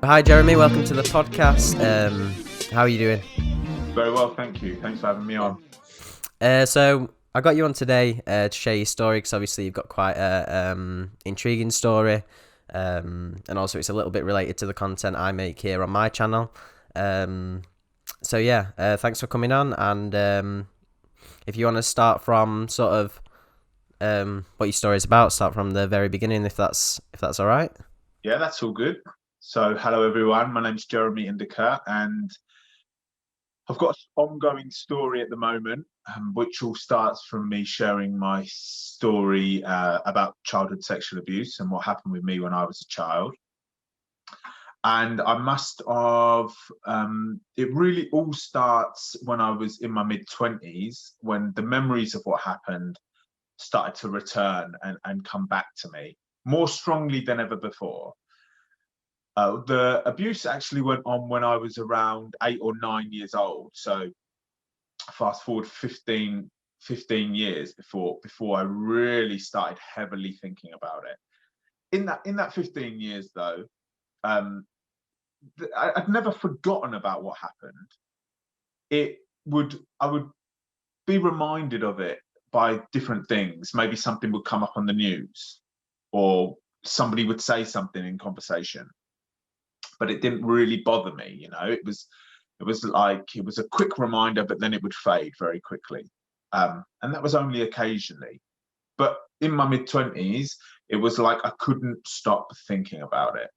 Hi Jeremy, welcome to the podcast. How are you doing? Very well, thank you. Thanks for having me on. So I got you on today to share your story because obviously you've got quite a intriguing story, and also it's a little bit related to the content I make here on my channel. Thanks for coming on. And if you want to start from sort of what your story is about, start from the very beginning, if that's all right. Yeah, that's all good. So, hello everyone. My name's Jeremy Indika, and I've got an ongoing story at the moment, which all starts from me sharing my story about childhood sexual abuse and what happened with me when I was a child. And I must have, it really all starts when I was in my mid-20s, when the memories of what happened started to return and come back to me more strongly than ever before. The abuse actually went on when I was around 8 or 9 years old. So fast forward 15 years before I really started heavily thinking about it. In that 15 years though, I'd never forgotten about what happened. I would be reminded of it by different things. Maybe something would come up on the news, or somebody would say something in conversation, but it didn't really bother me. It was a quick reminder, but then it would fade very quickly. And that was only occasionally. But in my mid-20s, it was like I couldn't stop thinking about it.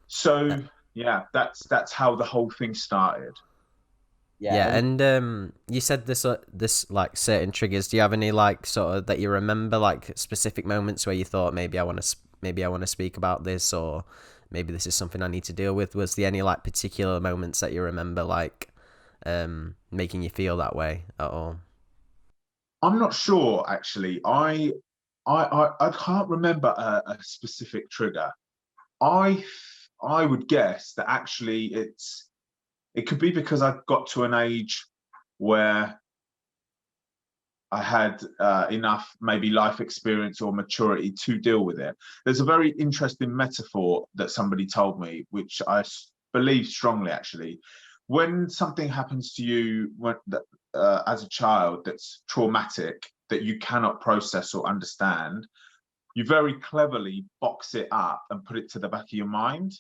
So yeah, that's how the whole thing started. Yeah, and you said this like certain triggers. Do you have any like sort of that you remember, like specific moments where you thought maybe I want to speak about this, or maybe this is something I need to deal with? Was there any like particular moments that you remember like making you feel that way at all? I'm not sure actually. I can't remember a specific trigger. I I would guess that actually it could be because I got to an age where I had enough maybe life experience or maturity to deal with it. There's a very interesting metaphor that somebody told me, which believe strongly actually. When something happens to you as a child that's traumatic, that you cannot process or understand, you very cleverly box it up and put it to the back of your mind.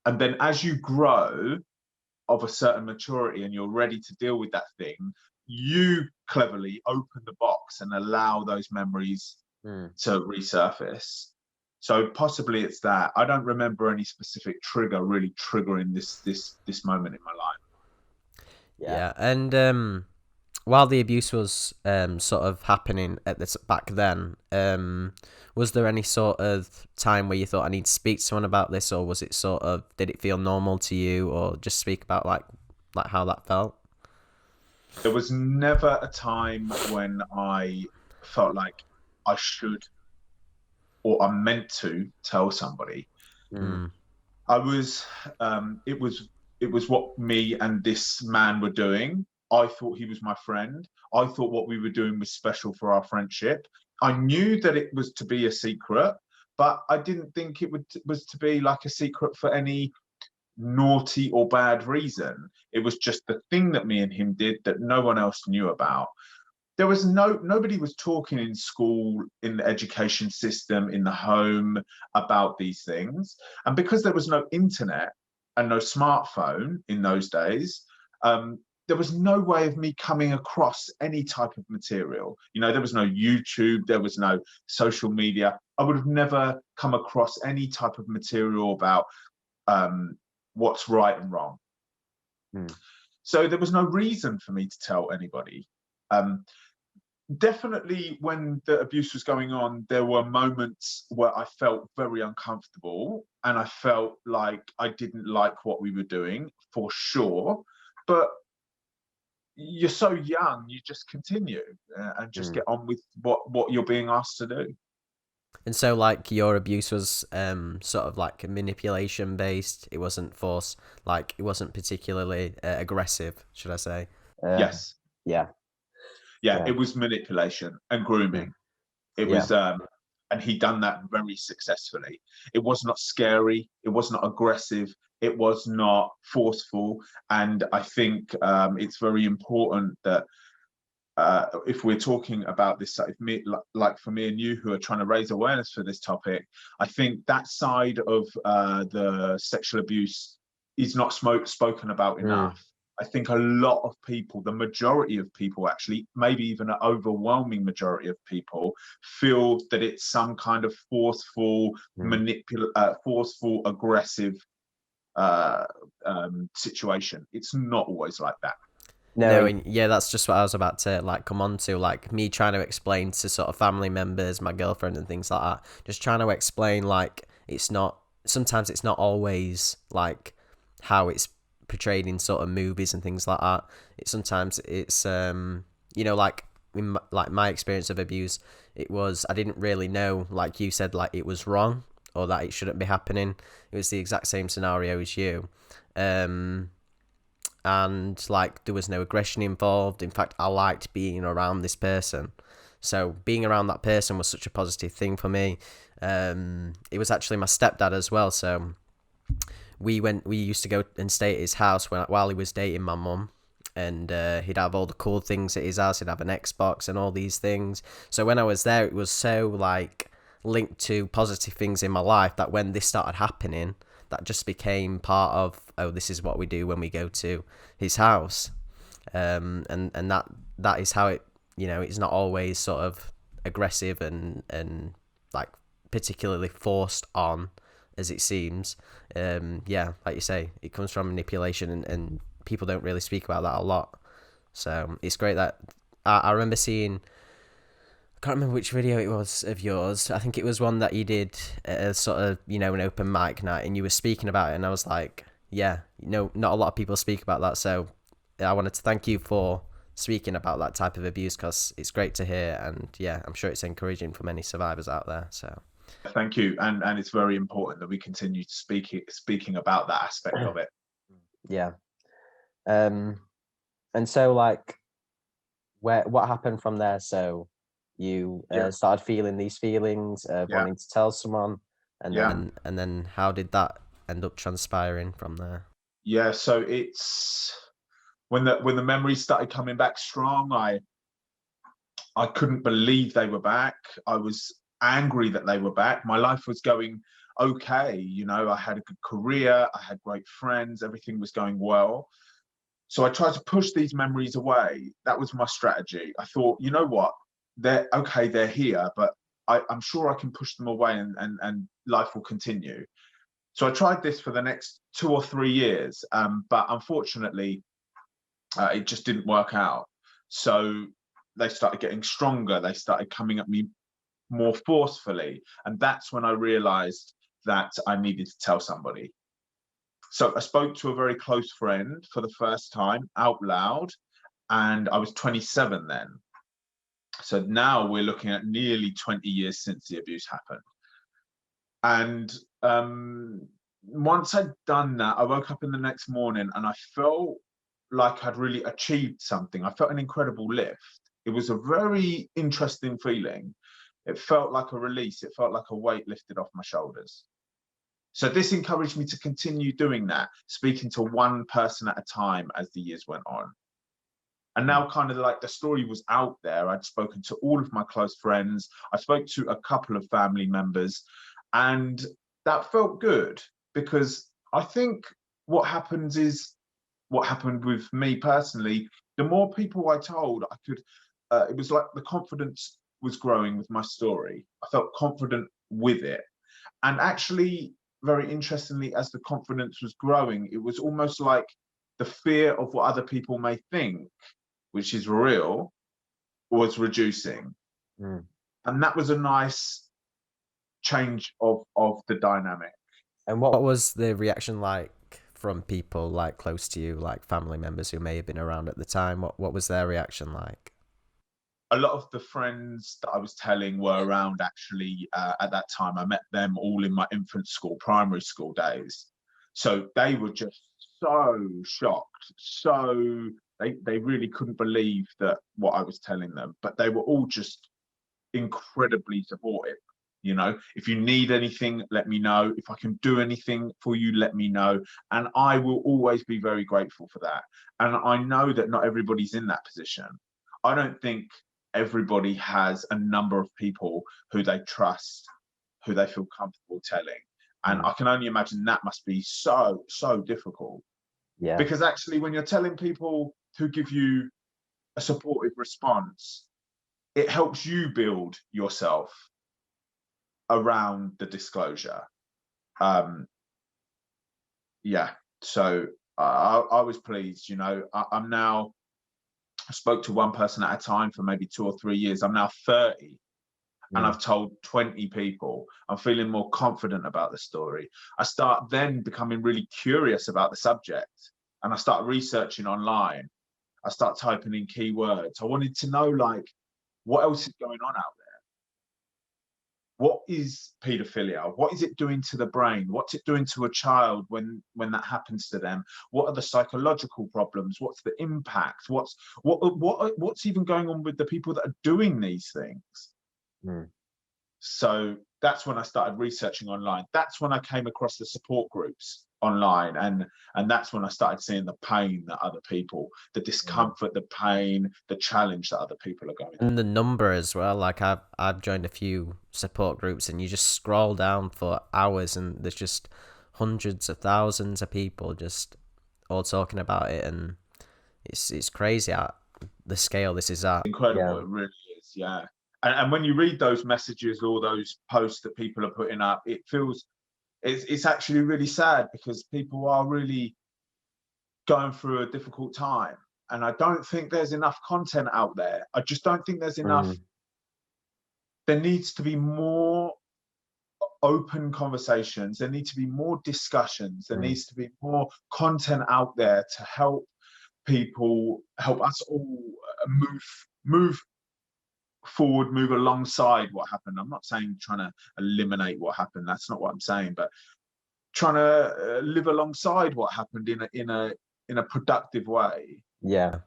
And then as you grow of a certain maturity and you're ready to deal with that thing, you cleverly open the box and allow those memories to resurface. So possibly it's that. I don't remember any specific trigger really triggering this moment in my life. Yeah, and while the abuse was sort of happening at this back then, was there any sort of time where you thought I need to speak to someone about this, or was it sort of, did it feel normal to you, or just speak about like how that felt? There was never a time when I felt like I should or I'm meant to tell somebody. Mm. I was it was what me and this man were doing. I thought he was my friend. I thought what we were doing was special for our friendship. I knew that it was to be a secret, but I didn't think was to be like a secret for any naughty or bad reason. It was just the thing that me and him did that no one else knew about. There was nobody was talking in school, in the education system, in the home about these things. And because there was no internet and no smartphone in those days, there was no way of me coming across any type of material. There was no YouTube, there was no social media. I would have never come across any type of material about what's right and wrong. So there was no reason for me to tell anybody. Definitely when the abuse was going on, there were moments where I felt very uncomfortable and I felt like I didn't like what we were doing, for sure. But you're so young, you just continue and just get on with what you're being asked to do. And so, like, your abuse was sort of like manipulation based. It wasn't force, like it wasn't particularly aggressive, should I say? Yes. Yeah. Yeah, it was manipulation and grooming. It Yeah. was and he done that very successfully. It was not scary, it was not aggressive, it was not forceful. And I think it's very important that if we're talking about this, if me, like for me and you who are trying to raise awareness for this topic, I think that side of the sexual abuse is not spoken about enough. I think a lot of people, the majority of people actually, maybe even an overwhelming majority of people, feel that it's some kind of forceful, forceful, aggressive situation. It's not always like that. No, and yeah, that's just what I was about to like come on to, like me trying to explain to sort of family members, my girlfriend and things like that. Just trying to explain like it's not, sometimes it's not always like how it's portrayed in sort of movies and things like that. Sometimes it's you know, like in like my experience of abuse, it was, I didn't really know, like you said, like it was wrong or that it shouldn't be happening. It was the exact same scenario as you. And like there was no aggression involved. In fact, I liked being around this person, so being around that person was such a positive thing for me. It was actually my stepdad as well, so we used to go and stay at his house while he was dating my mum, and he'd have all the cool things at his house. He'd have an Xbox and all these things. So when I was there, it was so like linked to positive things in my life that when this started happening, that just became part of, oh, this is what we do when we go to his house. And that is how it, you know, it's not always sort of aggressive and like particularly forced on as it seems. Yeah, like you say, it comes from manipulation, and people don't really speak about that a lot. So it's great that I remember seeing, I can't remember which video it was of yours. I think it was one that you did at a sort of, you know, an open mic night, and you were speaking about it, and I was like, yeah, you know, not a lot of people speak about that. So I wanted to thank you for speaking about that type of abuse, because it's great to hear, and yeah, I'm sure it's encouraging for many survivors out there. So thank you, and it's very important that we continue speaking about that aspect of it. yeah. And so like, what happened from there? So you started feeling these feelings of Yeah, wanting to tell someone, and yeah, then how did that end up transpiring from there? yeah. So it's when the memories started coming back strong. I couldn't believe they were back. I was angry that they were back. My life was going okay. You know, I had a good career, I had great friends, everything was going well. So I tried to push these memories away. That was my strategy. I thought, you know what? They're okay, they're here, but I'm sure I can push them away, and life will continue. So I tried this for the next 2 or 3 years, but unfortunately, it just didn't work out. So they started getting stronger. They started coming at me more forcefully. And that's when I realized that I needed to tell somebody. So I spoke to a very close friend for the first time out loud, and I was 27 then. So now we're looking at nearly 20 years since the abuse happened. And once I'd done that, I woke up in the next morning and I felt like I'd really achieved something. I felt an incredible lift. It was a very interesting feeling. It felt like a release. It felt like a weight lifted off my shoulders. So this encouraged me to continue doing that, speaking to one person at a time as the years went on. And now kind of like the story was out there. I'd spoken to all of my close friends. I spoke to a couple of family members, and that felt good, because I think what happens is what happened with me personally. The more people I told, I could, it was like the confidence was growing with my story. I felt confident with it. And actually, very interestingly, as the confidence was growing, it was almost like the fear of what other people may think, which is real, was reducing. Mm. And that was a nice change of the dynamic. And what was the reaction like from people like close to you, like family members who may have been around at the time? What was their reaction like? A lot of the friends that I was telling were around actually at that time. I met them all in my infant school, primary school days. So they were just so shocked. So they really couldn't believe that what I was telling them, but they were all just incredibly supportive. You know, if you need anything, let me know. If I can do anything for you, let me know. And I will always be very grateful for that. And I know that not everybody's in that position. I don't think everybody has a number of people who they trust, who they feel comfortable telling. And I can only imagine that must be so, so difficult. Yeah. Because actually, when you're telling people who give you a supportive response, it helps you build yourself around the disclosure. Yeah, so I was pleased. You know, I'm now, I spoke to one person at a time for maybe 2 or 3 years. I'm now 30 and I've told 20 people. I'm feeling more confident about the story. I start then becoming really curious about the subject, and I start researching online. I start typing in keywords. I wanted to know, like, what else is going on out there? What is paedophilia? What is it doing to the brain? What's it doing to a child when that happens to them? What are the psychological problems? What's the impact? What's even going on with the people that are doing these things? So that's when I started researching online. That's when I came across the support groups online, and that's when I started seeing the pain that other people, the discomfort, the pain, the challenge that other people are going through. And the number as well. Like I've joined a few support groups, and you just scroll down for hours, and there's just hundreds of thousands of people just all talking about it, and it's crazy at the scale this is at. Incredible, it really is, yeah. And when you read those messages or those posts that people are putting up, it feels, it's actually really sad, because people are really going through a difficult time. And I don't think there's enough content out there. I just don't think there's enough. There needs to be more open conversations. There need to be more discussions. There needs to be more content out there to help people, help us all move forward, move alongside what happened. I'm not saying trying to eliminate what happened. That's not what I'm saying. But trying to live alongside what happened in a productive way. Yeah.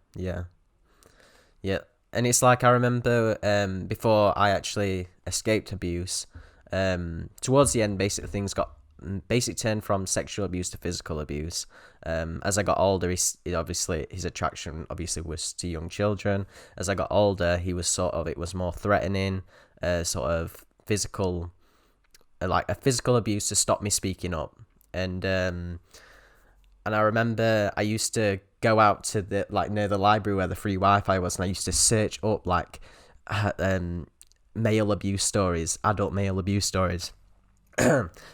And it's like, I remember before I actually escaped abuse, towards the end, basically things got turned from sexual abuse to physical abuse. As I got older, his attraction obviously was to young children. As I got older, it was more threatening, sort of physical, like a physical abuse to stop me speaking up. And I remember I used to go out to the, like, near the library where the free Wi-Fi was, and I used to search up like male abuse stories, adult male abuse stories,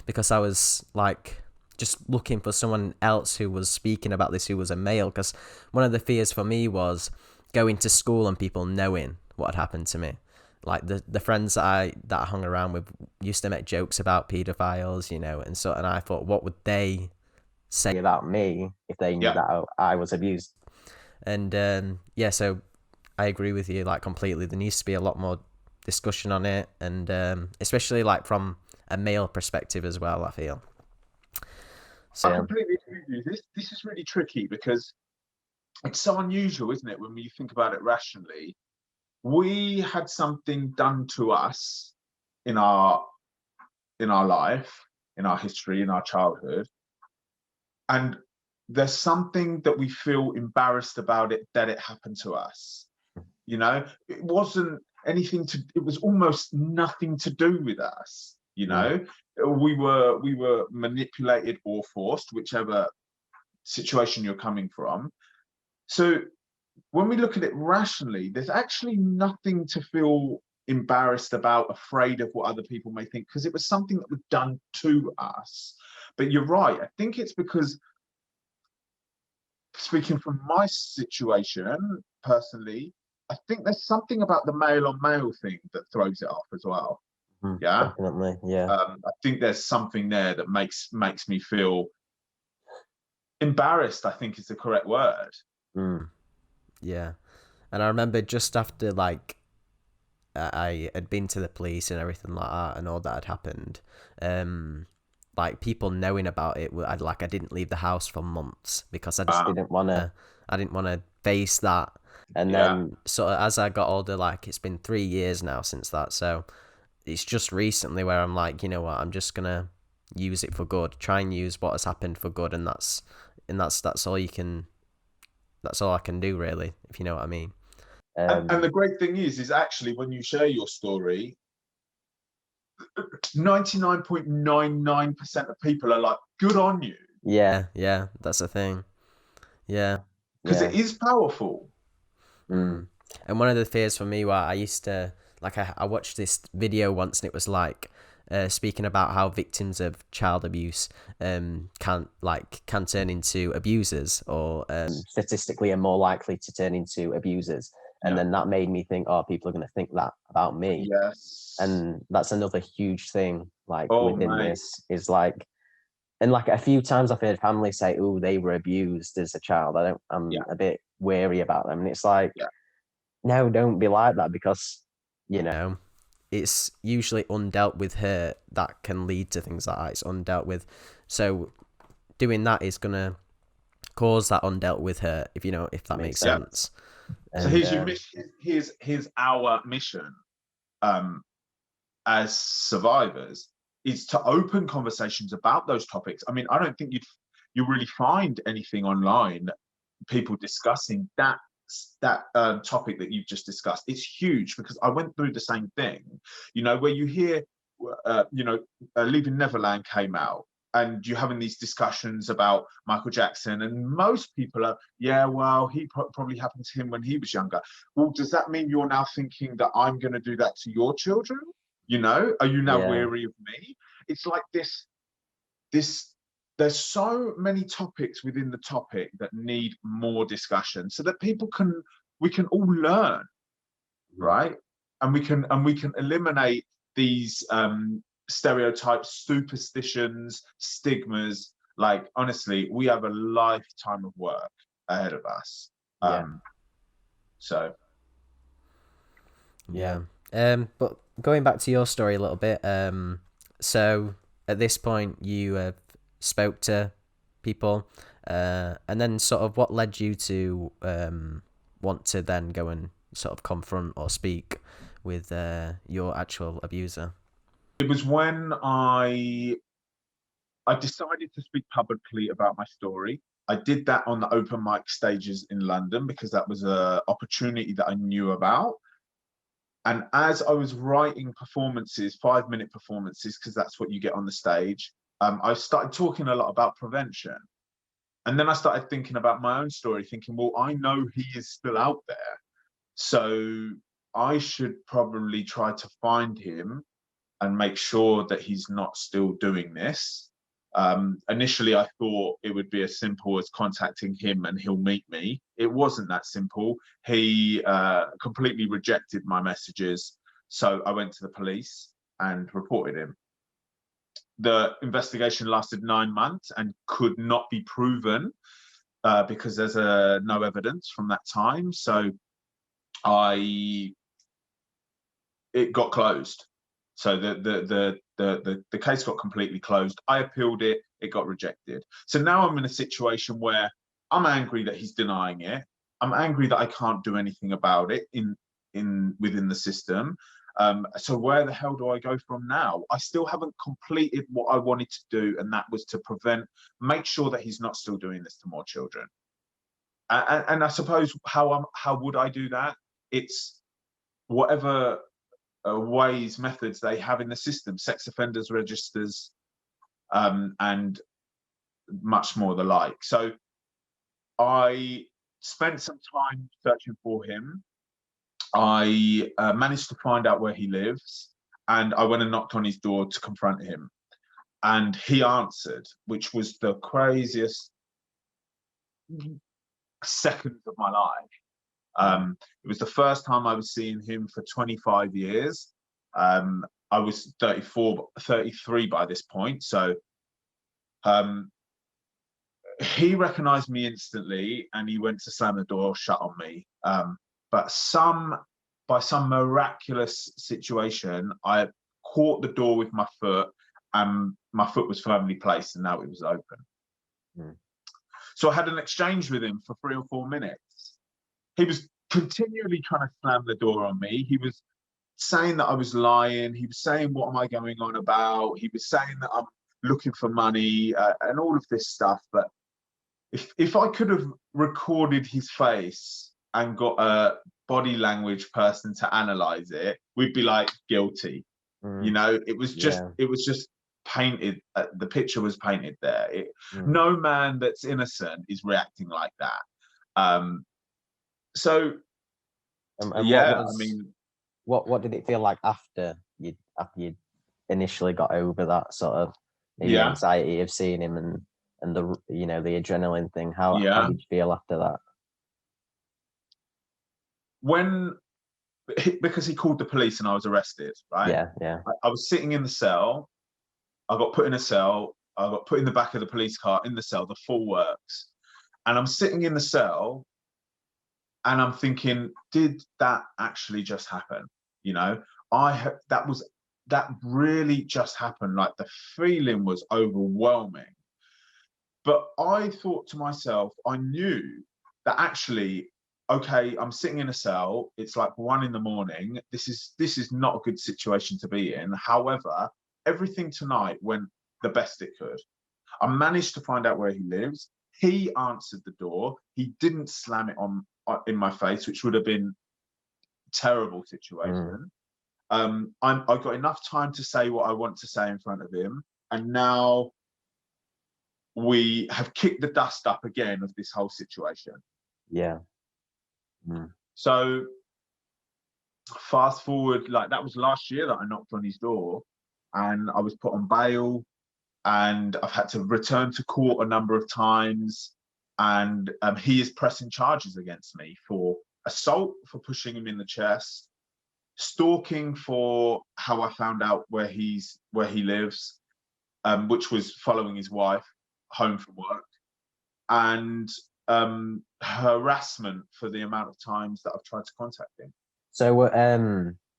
because I was like just looking for someone else who was speaking about this, who was a male. Because one of the fears for me was going to school and people knowing what had happened to me. Like the friends that I hung around with used to make jokes about paedophiles, you know, and I thought, what would they say about me if they knew that I was abused? And so I agree with you, like, completely. There needs to be a lot more discussion on it, and especially like from a male perspective as well, I feel. So, I completely agree with you. This is really tricky, because it's so unusual, isn't it, when you think about it rationally? We had something done to us in our life, in our history, in our childhood, and there's something that we feel embarrassed about it, that it happened to us. You know, it wasn't anything to, it was almost nothing to do with us. You know, we were manipulated or forced, whichever situation you're coming from. So when we look at it rationally, there's actually nothing to feel embarrassed about, afraid of what other people may think, because it was something that was done to us. But you're right. I think it's because, speaking from my situation personally, I think there's something about the male on male thing that throws it off as well. Yeah, definitely. Yeah. I think there's something there that makes me feel embarrassed, I think is the correct word. Yeah. And I remember just after, like, I had been to the police and everything like that, and all that had happened, like, people knowing about it, I didn't leave the house for months, because I just didn't want to face that. And then sort of as I got older, like, it's been 3 years now since that, so it's just recently where I'm like, you know what, I'm just gonna use it for good. Try and use what has happened for good, and that's all you can. That's all I can do, really, if you know what I mean. And the great thing is actually when you share your story, 99.99% of people are like, good on you. Yeah, that's the thing. Yeah. Because it is powerful. And one of the fears for me, where I used to, like, I watched this video once, and it was like, speaking about how victims of child abuse can turn into abusers, or statistically are more likely to turn into abusers. And then that made me think, oh, people are going to think that about me. Yes. And that's another huge thing, like, within this, is like, and like a few times I've heard families say, oh, they were abused as a child. I'm a bit wary about them. And it's like, no, don't be like that, because, you know, it's usually undealt with hurt that can lead to things like that. It's undealt with. So doing that is going to cause that undealt with hurt, if that makes sense. So here's your mission. Here's our mission as survivors, is to open conversations about those topics. I mean, I don't think you really find anything online, people discussing that topic that you've just discussed. It's huge, because I went through the same thing, where you hear, Leaving Neverland came out, and you're having these discussions about Michael Jackson, and most people are, well, he probably happened to him when he was younger. Well, does that mean you're now thinking that I'm going to do that to your children? Are you now wary of me? It's like this, there's so many topics within the topic that need more discussion, so that we can all learn, right? And we can eliminate these stereotypes, superstitions, stigmas. Like, honestly, we have a lifetime of work ahead of us. But going back to your story a little bit, so at this point you spoke to people, and then sort of what led you to want to then go and sort of confront or speak with your actual abuser? It was when I decided to speak publicly about my story. I did that on the open mic stages in London, because that was an opportunity that I knew about. And as I was writing performances, 5-minute performances, because that's what you get on the stage, I started talking a lot about prevention. And then I started thinking about my own story, thinking, well, I know he is still out there, so I should probably try to find him and make sure that he's not still doing this. Initially, I thought it would be as simple as contacting him and he'll meet me. It wasn't that simple. He completely rejected my messages. So I went to the police and reported him. The investigation lasted 9 months and could not be proven because there's no evidence from that time. So it got closed. So the case got completely closed. I appealed it. It got rejected. So now I'm in a situation where I'm angry that he's denying it. I'm angry that I can't do anything about it within the system. So where the hell do I go from now? I still haven't completed what I wanted to do, and that was to make sure that he's not still doing this to more children. And I suppose how would I do that? It's whatever methods they have in the system, sex offenders registers, and much more the like. So I spent some time searching for him. I managed to find out where he lives, and I went and knocked on his door to confront him. And he answered, which was the craziest seconds of my life. It was the first time I was seeing him for 25 years. I was 33 by this point. So he recognized me instantly, and he went to slam the door shut on me. But by some miraculous situation, I caught the door with my foot, and my foot was firmly placed, and now it was open. So I had an exchange with him for 3 or 4 minutes. He was continually trying to slam the door on me. He was saying that I was lying. He was saying, what am I going on about? He was saying that I'm looking for money and all of this stuff. But if I could have recorded his face and got a body language person to analyze it, we'd be like, guilty. You know, it was just painted. The picture was painted there. No man that's innocent is reacting like that. So and yeah, I mean, what did it feel like after you initially got over that sort of maybe anxiety of seeing him and the the adrenaline thing? How did you feel after that? Because he called the police and I was arrested, right? Yeah. I was sitting in the cell. I got put in a cell. I got put in the back of the police car in the cell, the full works. And I'm sitting in the cell and I'm thinking, did that actually just happen? You know, that really just happened. Like, the feeling was overwhelming. But I thought to myself, I knew that actually, okay, I'm sitting in a cell. It's like 1 a.m. This is not a good situation to be in. However, everything tonight went the best it could. I managed to find out where he lives. He answered the door. He didn't slam it in my face, which would have been a terrible situation. I got enough time to say what I want to say in front of him, and now we have kicked the dust up again of this whole situation. Yeah. So fast forward, like, that was last year that I knocked on his door, and I was put on bail, and I've had to return to court a number of times, and he is pressing charges against me for assault for pushing him in the chest, stalking for how I found out where he lives, which was following his wife home from work, and harassment for the amount of times that I've tried to contact him. So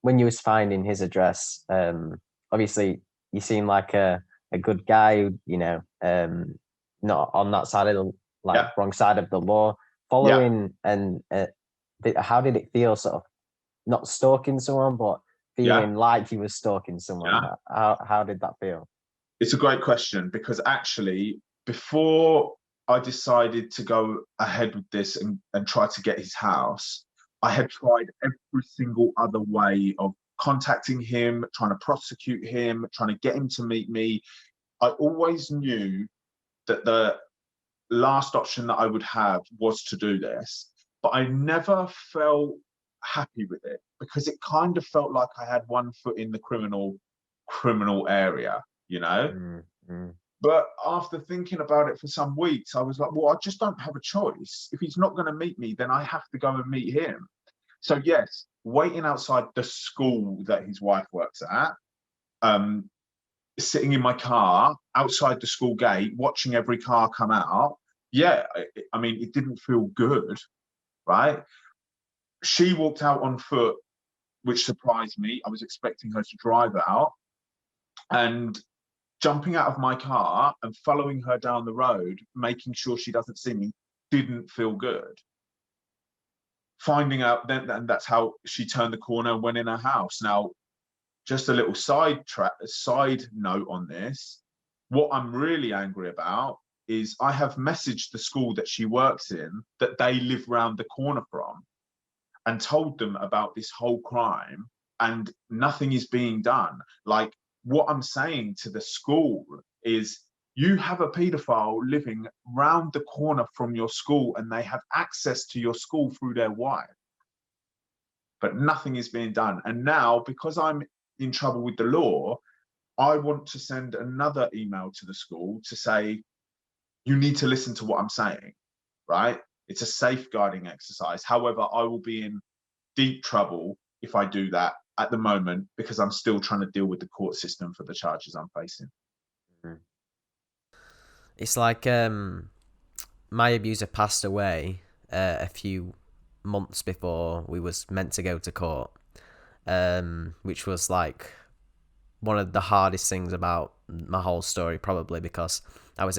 when you was finding his address, obviously you seem like a good guy, not on that side of the wrong side of the law, following. And how did it feel, sort of not stalking someone, but feeling like he was stalking someone? How did that feel? It's a great question, because actually, before I decided to go ahead with this and try to get his house, I had tried every single other way of contacting him, trying to prosecute him, trying to get him to meet me. I always knew that the last option that I would have was to do this, but I never felt happy with it, because it kind of felt like I had one foot in the criminal area, But after thinking about it for some weeks, I was like, well, I just don't have a choice. If he's not going to meet me, then I have to go and meet him. So yes, waiting outside the school that his wife works at, sitting in my car outside the school gate, watching every car come out. Yeah, I mean, it didn't feel good, right? She walked out on foot, which surprised me. I was expecting her to drive out. And jumping out of my car and following her down the road, making sure she doesn't see me, didn't feel good. Finding out then, and that's how she turned the corner and went in her house. Now, just a little side note on this. What I'm really angry about is I have messaged the school that she works in, that they live round the corner from, and told them about this whole crime, and nothing is being done. Like, what I'm saying to the school is, you have a paedophile living round the corner from your school, and they have access to your school through their wife. But nothing is being done. And now, because I'm in trouble with the law, I want to send another email to the school to say, you need to listen to what I'm saying, right? It's a safeguarding exercise. However, I will be in deep trouble if I do that at the moment, because I'm still trying to deal with the court system for the charges I'm facing. It's like my abuser passed away a few months before we was meant to go to court, which was like one of the hardest things about my whole story, probably, because I was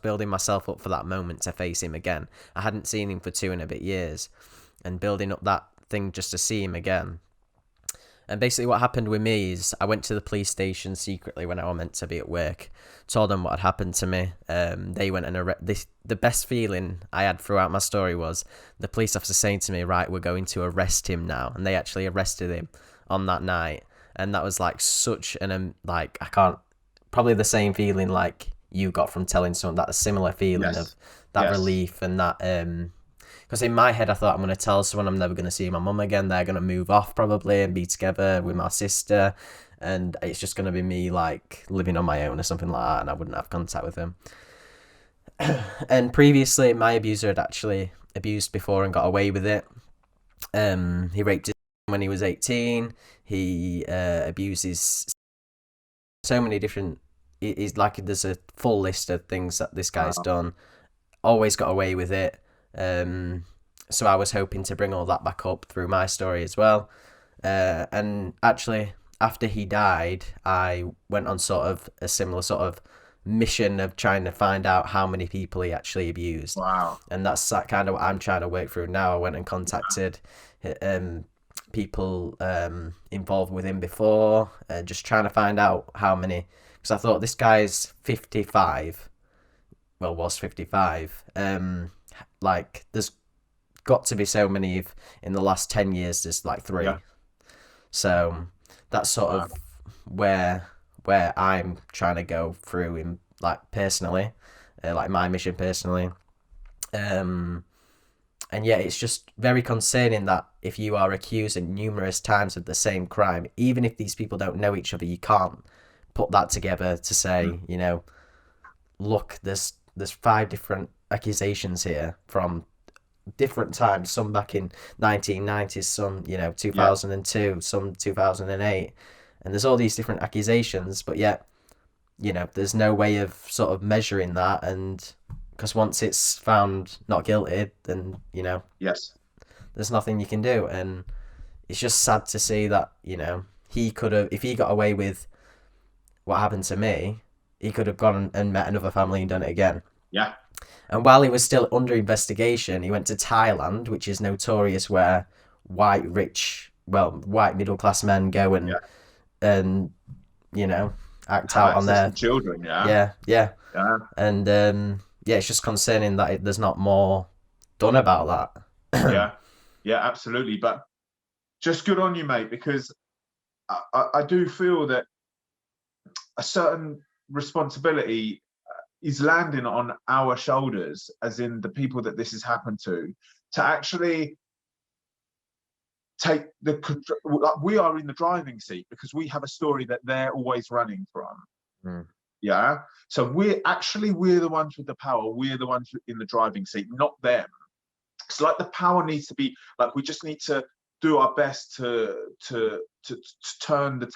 building myself up for that moment to face him again. I hadn't seen him for 2 and a bit years, and building up that thing just to see him again. And basically what happened with me is I went to the police station secretly when I was meant to be at work, told them what had happened to me. They went and the best feeling I had throughout my story was the police officer saying to me, right, we're going to arrest him now. And they actually arrested him on that night. And that was like such an, like, I can't, probably the same feeling like you got from telling someone, that a similar feeling of that relief and that, because in my head, I thought, I'm going to tell someone I'm never going to see my mum again. They're going to move off probably and be together with my sister. And it's just going to be me like living on my own or something like that. And I wouldn't have contact with him. And previously, my abuser had actually abused before and got away with it. He raped his when he was 18. He abuses so many different... He's like, there's a full list of things that this guy's done. Always got away with it. So I was hoping to bring all that back up through my story as well. And actually, after he died, I went on sort of a similar sort of mission of trying to find out how many people he actually abused. Wow. And that's that kind of what I'm trying to work through now. I went and contacted people involved with him before, just trying to find out how many, because I thought this guy's 55. Well, was 55. Like, there's got to be so many. If in the last 10 years there's like 3. Yeah. So that's sort of where I'm trying to go through in, like, personally, like my mission personally. And yeah, it's just very concerning that if you are accused in numerous times of the same crime, even if these people don't know each other, you can't put that together to say, you know, look, there's 5 different accusations here from different times, some back in 1990s, some, you know, 2002, some 2008, and there's all these different accusations, but yet, you know, there's no way of sort of measuring that, and because once it's found not guilty, then, you know, there's nothing you can do. And it's just sad to see that, you know, he could have, if he got away with what happened to me, he could have gone and met another family and done it again. Yeah. And while he was still under investigation, he went to Thailand, which is notorious where white middle class men go and you know, act out on their children. Yeah. And it's just concerning that there's not more done about that. Yeah, absolutely. But just good on you, mate, because I do feel that a certain responsibility is landing on our shoulders, as in the people that this has happened to actually take the control. We are in the driving seat because we have a story that they're always running from. Yeah. So we're the ones with the power. We're the ones in the driving seat, not them. It's like the power needs to be like, we just need to do our best to turn the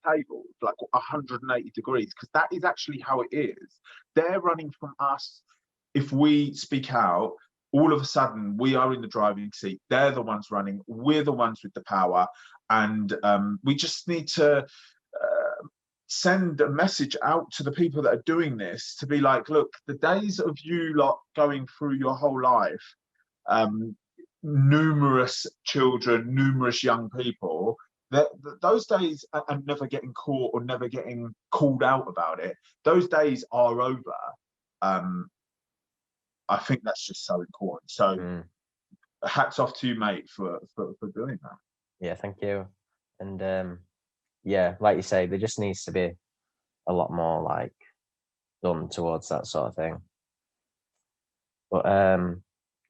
table like 180 degrees, because that is actually how it is. They're running from us. If we speak out, all of a sudden we are in the driving seat. They're the ones running. We're the ones with the power, and we just need to send a message out to the people that are doing this to be like, look, the days of you lot going through your whole life, numerous children, numerous young people, those days are never getting caught or never getting called out about it. Those days are over. I think that's just so important. So hats off to you, mate, for doing that. Yeah, thank you. And yeah, like you say, there just needs to be a lot more like done towards that sort of thing. But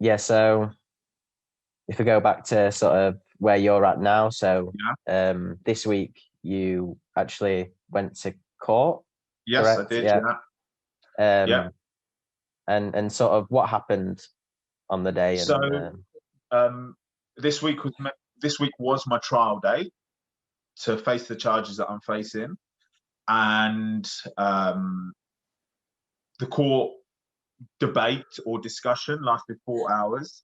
yeah, so if we go back to sort of where you're at now, so this week you actually went to court. Yes, correct? I did. Yeah. And sort of what happened on the day. So this week was my trial day to face the charges that I'm facing, and the court debate or discussion lasted 4 hours.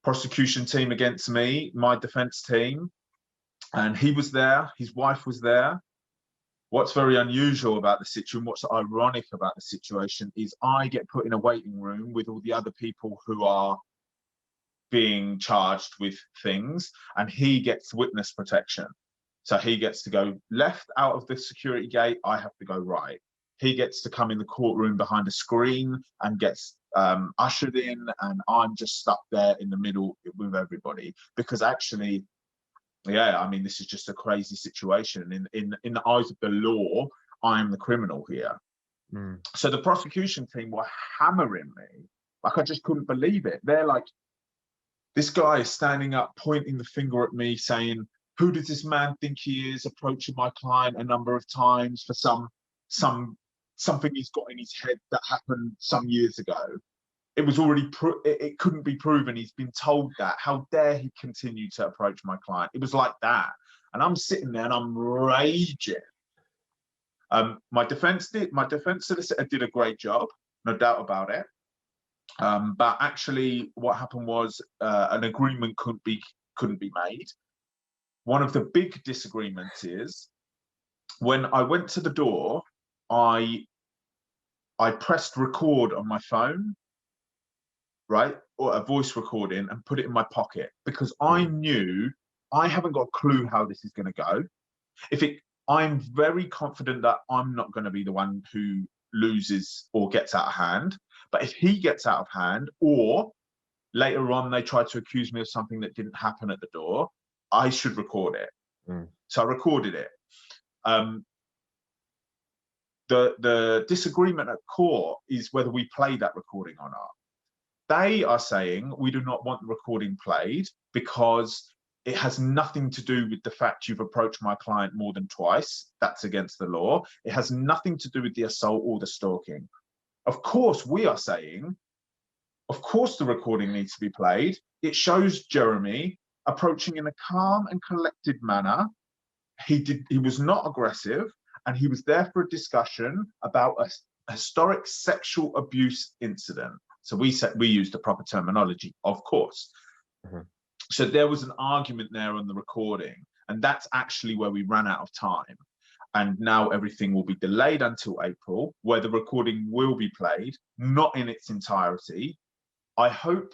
Prosecution team against me, my defense team, and he was there, his wife was there. What's very unusual about the situation, what's ironic about the situation, is I get put in a waiting room with all the other people who are being charged with things, and he gets witness protection. So he gets to go left out of the security gate. I have to go right. He gets to come in the courtroom behind a screen and gets ushered in, and I'm just stuck there in the middle with everybody, because actually, yeah, I mean, this is just a crazy situation. In the eyes of the law, I am the criminal here. So the prosecution team were hammering me. Like, I just couldn't believe it. They're like, this guy is standing up, pointing the finger at me, saying, who does this man think he is, approaching my client a number of times for something he's got in his head that happened some years ago. It was already it couldn't be proven. He's been told that. How dare he continue to approach my client? It was like that. And I'm sitting there and I'm raging. My defense solicitor did a great job, no doubt about it. But actually what happened was an agreement couldn't be made. One of the big disagreements is, when I went to the door, I pressed record on my phone, right, or a voice recording, and put it in my pocket, because I knew I haven't got a clue how this is going to go. I'm very confident that I'm not going to be the one who loses or gets out of hand. But if he gets out of hand, or later on they try to accuse me of something that didn't happen at the door, I should record it. So I recorded it. The disagreement at court is whether we play that recording or not. They are saying we do not want the recording played because it has nothing to do with the fact you've approached my client more than twice. That's against the law. It has nothing to do with the assault or the stalking. Of course, we are saying, of course the recording needs to be played. It shows Jeremy approaching in a calm and collected manner. He was not aggressive, and he was there for a discussion about a historic sexual abuse incident. So we used the proper terminology, of course. So there was an argument there on the recording, and that's actually where we ran out of time. And now everything will be delayed until April, where the recording will be played, not in its entirety. I hope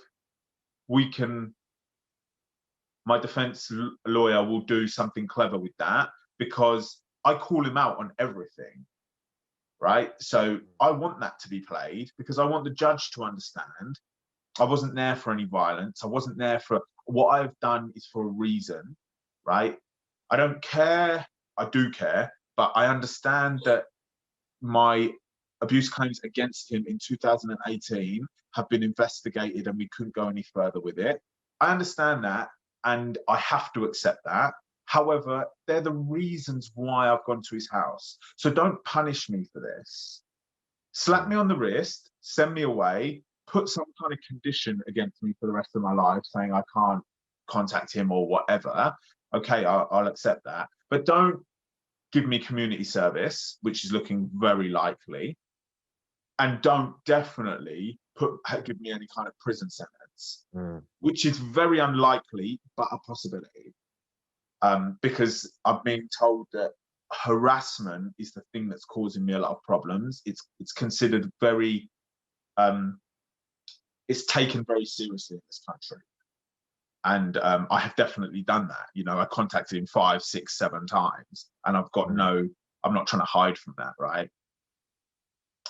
my defense lawyer will do something clever with that, because I call him out on everything, right? So I want that to be played, because I want the judge to understand I wasn't there for any violence. I wasn't there for what I've done is for a reason, right? I don't care. I do care, but I understand that my abuse claims against him in 2018 have been investigated and we couldn't go any further with it. I understand that, and I have to accept that. However, they're the reasons why I've gone to his house. So don't punish me for this. Slap me on the wrist, send me away, put some kind of condition against me for the rest of my life, saying I can't contact him or whatever. Okay, I'll accept that. But don't give me community service, which is looking very likely. And don't definitely give me any kind of prison sentence, which is very unlikely, but a possibility. Because I've been told that harassment is the thing that's causing me a lot of problems. It's considered very, it's taken very seriously in this country. And I have definitely done that. You know, I contacted him 5, 6, 7 times, and I'm not trying to hide from that, right?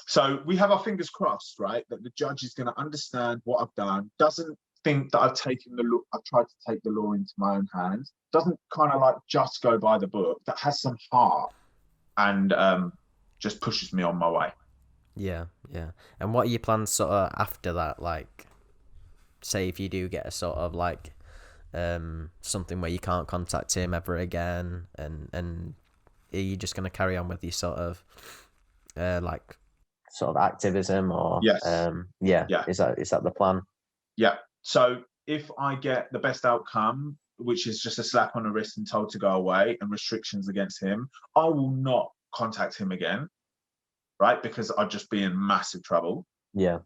So we have our fingers crossed, right, that the judge is going to understand what I've done, doesn't think that I've tried to take the law into my own hands, doesn't kind of like just go by the book, that has some heart, and just pushes me on my way. Yeah. And what are your plans sort of after that? Like, say if you do get a sort of like something where you can't contact him ever again, and are you just going to carry on with your sort of like sort of activism, or yes. Is that the plan? Yeah. So if I get the best outcome, which is just a slap on the wrist and told to go away and restrictions against him, I will not contact him again, right? Because I'd just be in massive trouble. Yeah.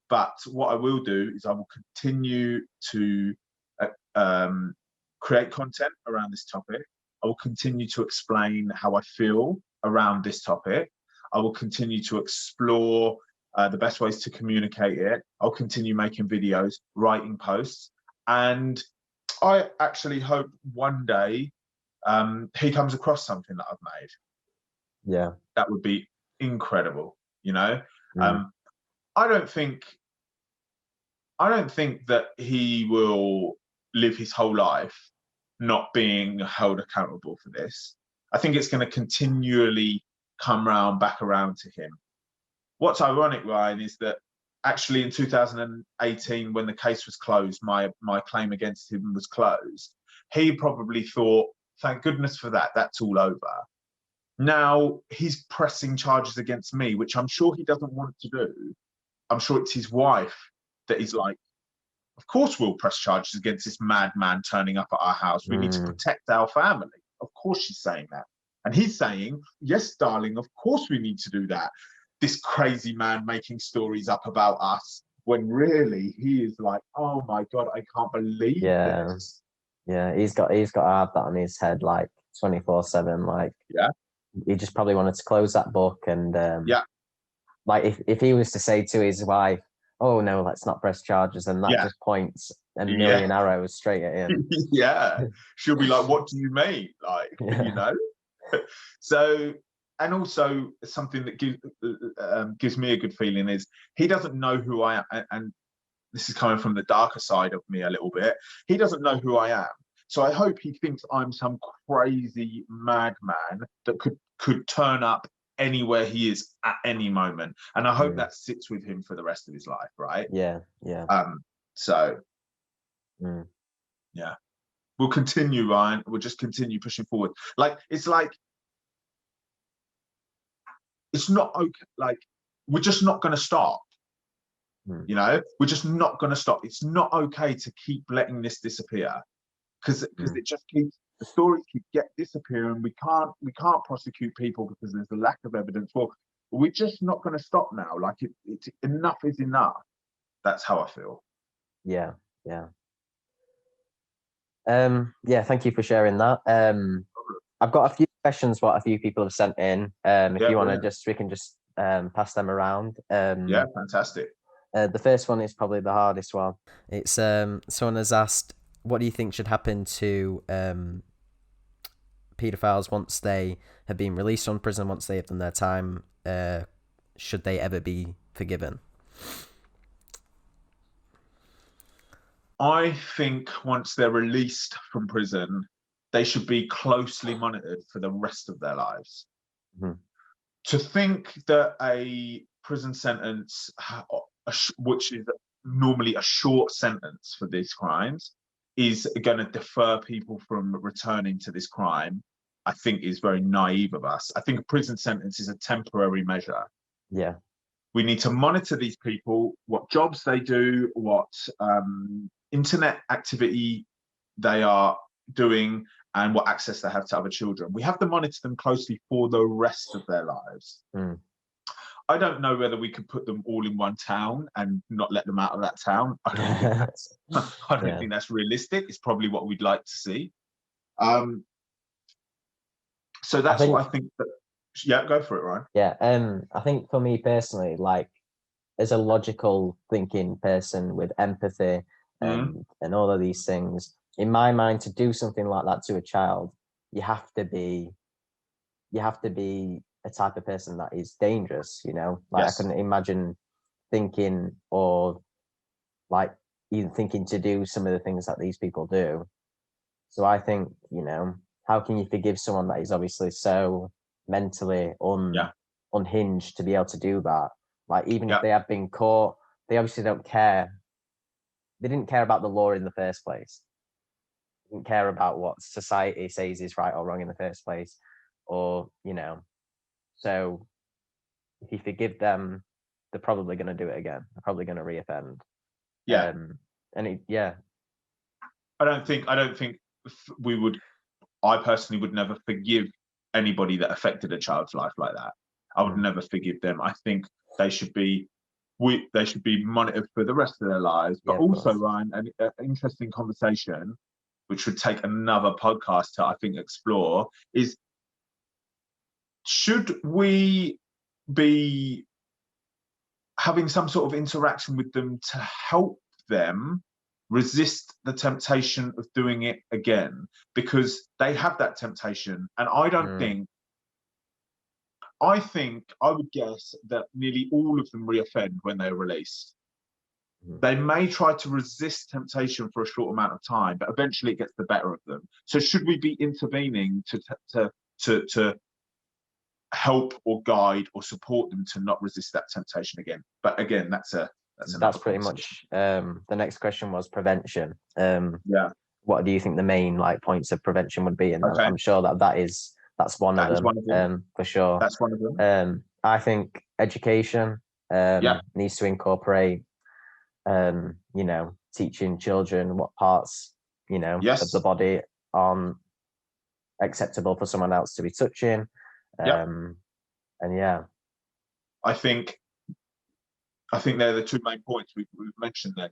But what I will do is I will continue to create content around this topic. I will continue to explain how I feel around this topic. I will continue to explore the best ways to communicate it. I'll continue making videos, writing posts, and I actually hope one day he comes across something that I've made. Yeah, that would be incredible. I don't think that he will live his whole life not being held accountable for this. I think it's going to continually come back around to him. What's ironic, Ryan, is that actually in 2018, when the case was closed, my claim against him was closed, he probably thought, thank goodness for that, that's all over. Now he's pressing charges against me, which I'm sure he doesn't want to do. I'm sure it's his wife that is like, of course we'll press charges against this madman turning up at our house. We need to protect our family. Of course she's saying that. And he's saying, yes, darling, of course we need to do that. This crazy man making stories up about us, when really he is like, oh my God, I can't believe this. Yeah, he's got to have that on his head like 24/7. Like, yeah, he just probably wanted to close that book. And like if he was to say to his wife, oh no, let's not press charges, and that just points a million arrows straight at him. Yeah, she'll be like, what do you mean? Like, So, and also something that gives me a good feeling is he doesn't know who I am, and this is coming from the darker side of me a little bit. He doesn't know who I am, so I hope he thinks I'm some crazy madman that could turn up anywhere he is at any moment, and I hope that sits with him for the rest of his life, right? Yeah. So yeah, we'll continue, Ryan. We'll just continue pushing forward. It's not okay. Like, we're just not going to stop. We're just not going to stop. It's not okay to keep letting this disappear, because it just keeps, the stories keep disappearing. We can't prosecute people because there's a lack of evidence. Well, we're just not going to stop now. Like, it's enough is enough. That's how I feel. Yeah. Thank you for sharing that. I've got a few questions what a few people have sent in. If you want to we can just pass them around. Yeah, fantastic. The first one is probably the hardest one. It's someone has asked, what do you think should happen to paedophiles once they have been released from prison, once they have done their time? Should they ever be forgiven? I think once they're released from prison, they should be closely monitored for the rest of their lives. To think that a prison sentence, which is normally a short sentence for these crimes, is going to defer people from returning to this crime, I think is very naive of us. I think a prison sentence is a temporary measure. Yeah. We need to monitor these people, what jobs they do, what internet activity they are doing, and what access they have to other children. We have to monitor them closely for the rest of their lives. I don't know whether we could put them all in one town and not let them out of that town. I don't think that's realistic. It's probably what we'd like to see. So that's what I think. Yeah, go for it, Ryan. Yeah, I think for me personally, like, as a logical thinking person with empathy and all of these things, in my mind, to do something like that to a child, you have to be a type of person that is dangerous, like I couldn't imagine thinking, or like even thinking to do some of the things that these people do. So I think, how can you forgive someone that is obviously so mentally unhinged to be able to do that? Like, even if they have been caught, they obviously don't care. They didn't care about the law in the first place. They didn't care about what society says is right or wrong in the first place, or so if you forgive them, they're probably going to do it again. They're probably going to reoffend. I don't think we would. I personally would never forgive anybody that affected a child's life like that. I would never forgive them. I think they should be monitored for the rest of their lives. But also, Ryan, an interesting conversation, which would take another podcast to, I think, explore, is, should we be having some sort of interaction with them to help them resist the temptation of doing it again, because they have that temptation. And I don't think, I would guess that nearly all of them reoffend when they're released. They may try to resist temptation for a short amount of time, but eventually it gets the better of them. So should we be intervening to help or guide or support them to not resist that temptation again? But again, that's pretty much the next question was prevention. What do you think the main like points of prevention would be? And I'm sure that's one of them, for sure. That's one of them. I think education needs to incorporate you know, teaching children what parts, you know, of the body aren't acceptable for someone else to be touching. And I think they're the two main points we've mentioned then.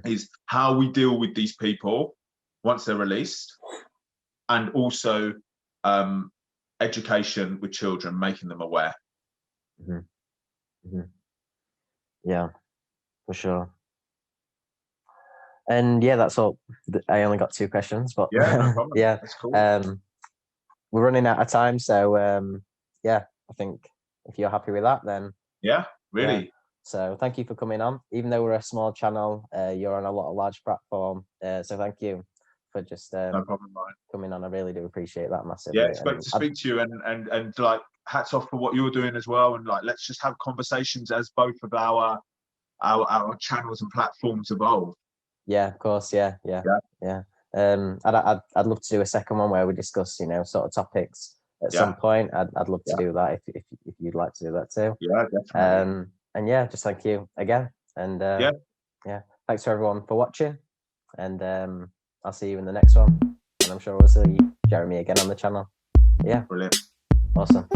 Is how we deal with these people once they're released, and also education with children, making them aware. Yeah, for sure. And yeah, that's all. I only got 2 questions, but no problem. Yeah, that's cool. We're running out of time, so I think if you're happy with that, then really. Yeah. So thank you for coming on. Even though we're a small channel, you're on a large platform. So thank you for just no problem, Ryan. coming on. I really do appreciate that massively. Yeah, it's great to speak to you, and like hats off for what you're doing as well. And like, let's just have conversations as both of our channels and platforms evolve. Yeah, of course. Yeah. I'd love to do a second one where we discuss, you know, sort of topics at some point. I'd love to do that if you'd like to do that too. Yeah, definitely. And yeah, just thank you again. And thanks to everyone for watching. And I'll see you in the next one. And I'm sure we'll see Jeremy again on the channel. Yeah. Brilliant. Awesome.